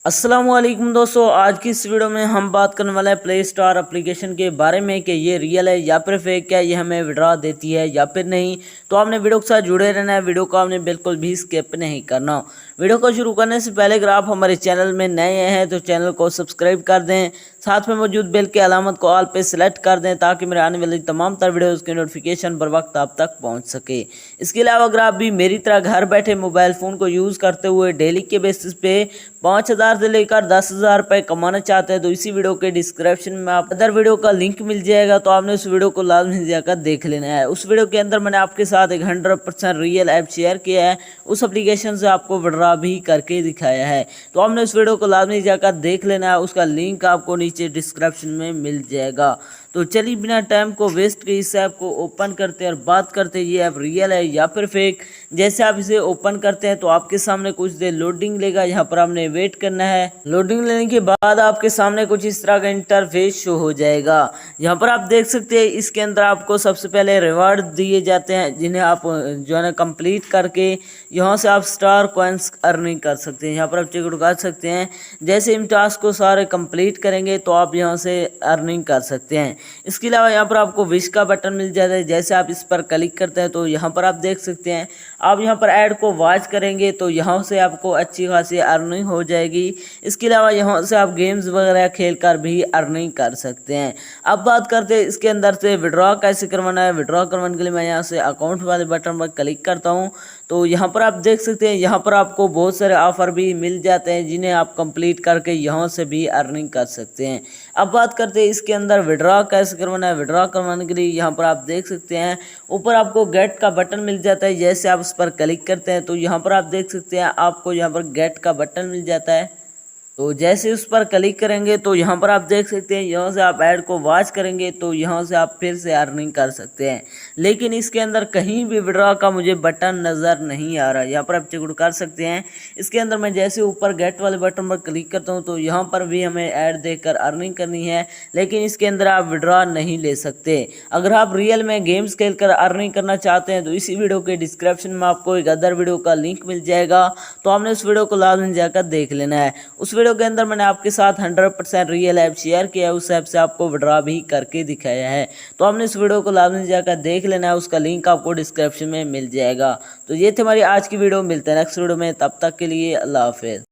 अस्सलामुअलैकुम दोस्तों, आज की इस वीडियो में हम बात करने वाले हैं प्ले स्टोर एप्लीकेशन के बारे में कि ये रियल है या फिर फेक, क्या ये हमें विड्रॉ देती है या फिर नहीं। तो आपने वीडियो के साथ जुड़े रहना है, वीडियो को आपने बिल्कुल भी स्किप नहीं करना। वीडियो को शुरू करने से पहले अगर आप हमारे चैनल में नए हैं तो चैनल को सब्सक्राइब कर दें, साथ में मौजूद बेल की अलामत को ऑल पे सेलेक्ट कर दें ताकि मेरे आने वाली तमाम तर वीडियोज़ की नोटिफिकेशन बर वक्त आप तक पहुँच सके। इसके अलावा अगर आप भी मेरी तरह घर बैठे मोबाइल फ़ोन को यूज़ करते हुए डेली के बेसिस पे 5,000 से लेकर 10,000 रुपये कमाना चाहते हैं तो इसी वीडियो के डिस्क्रिप्शन में आप अदर वीडियो का लिंक मिल जाएगा, तो आपने उस वीडियो को लाजमी जाकर देख लेना है। उस वीडियो के अंदर मैंने आपके साथ एक 100% रियल ऐप शेयर किया है, उस एप्लीकेशन से आपको विड्रॉ भी करके दिखाया है, तो आपने उस वीडियो को लाजमी जाकर देख लेना है। उसका लिंक आपको नीचे डिस्क्रिप्शन में मिल जाएगा। तो चलिए बिना टाइम को वेस्ट किए इस ऐप को ओपन करते हैं और बात करते हैं ये ऐप रियल है या फिर फेक। जैसे आप इसे ओपन करते हैं तो आपके सामने कुछ देर लोडिंग लेगा, यहाँ पर आपने वेट करना है। लोडिंग लेने के बाद आपके सामने कुछ इस तरह का इंटरफेस शो हो जाएगा। यहाँ पर आप देख सकते हैं इसके अंदर आपको सबसे पहले रिवार्ड दिए जाते हैं, जिन्हें आप जो है ना कंप्लीट करके यहाँ से आप स्टार कॉइन्स अर्निंग कर सकते हैं। यहाँ पर आप टिकट उगा सकते हैं। जैसे इन टास्क को सारे कंप्लीट करेंगे तो आप यहाँ से अर्निंग कर सकते हैं। इसके अलावा यहाँ पर आपको विश का बटन मिल जाता है, जैसे आप इस पर क्लिक करते हैं तो यहाँ पर आप देख सकते हैं आप यहाँ पर ऐड को वॉच करेंगे तो यहाँ से आपको अच्छी खासी अर्निंग हो जाएगी। इसके अलावा यहाँ से आप गेम्स वगैरह खेल कर भी अर्निंग कर सकते हैं। अब बात करते हैं इसके अंदर से विड्रॉ कैसे करवाना है। विड्रॉ करवाने के लिए मैं यहाँ से अकाउंट वाले बटन पर क्लिक करता हूँ तो यहाँ पर आप देख सकते हैं यहाँ पर आपको बहुत सारे ऑफर भी मिल जाते हैं, जिन्हें आप कंप्लीट करके यहाँ से भी अर्निंग कर सकते हैं। अब बात करते हैं इसके अंदर विड्रॉ कैसे करवाना है। विड्रॉ करवाने के लिए यहाँ पर आप देख सकते हैं ऊपर आपको गेट का बटन मिल जाता है। जैसे आप उस पर क्लिक करते हैं तो यहाँ पर आप देख सकते हैं आपको यहाँ पर गेट का बटन मिल जाता है। तो जैसे उस पर क्लिक करेंगे तो यहाँ पर आप देख सकते हैं यहाँ से आप ऐड को वॉच करेंगे तो यहाँ से आप फिर से अर्निंग कर सकते हैं। लेकिन इसके अंदर कहीं भी विड्रॉ का मुझे बटन नज़र नहीं आ रहा। यहाँ पर आप चेक कर सकते हैं इसके अंदर मैं जैसे ऊपर गेट वाले बटन पर क्लिक करता हूँ तो यहाँ पर भी हमें ऐड देकर अर्निंग करनी है, लेकिन इसके अंदर आप विड्रॉ नहीं ले सकते। अगर आप रियल में गेम्स खेल कर अर्निंग करना चाहते हैं तो इसी वीडियो के डिस्क्रिप्शन में आपको एक अदर वीडियो का लिंक मिल जाएगा, तो आपने उस वीडियो को लाजमी जाकर देख लेना है। उस वीडियो के अंदर मैंने आपके साथ 100% रियल ऐप शेयर किया है, उस ऐप से आपको विड्रॉ भी करके दिखाया है, तो आपने इस वीडियो को लाजमी जाकर देख लेना है। उसका लिंक आपको डिस्क्रिप्शन में मिल जाएगा। तो ये थी हमारी आज की वीडियो, मिलते हैं नेक्स्ट वीडियो में, तब तक के लिए अल्लाह हाफिज़।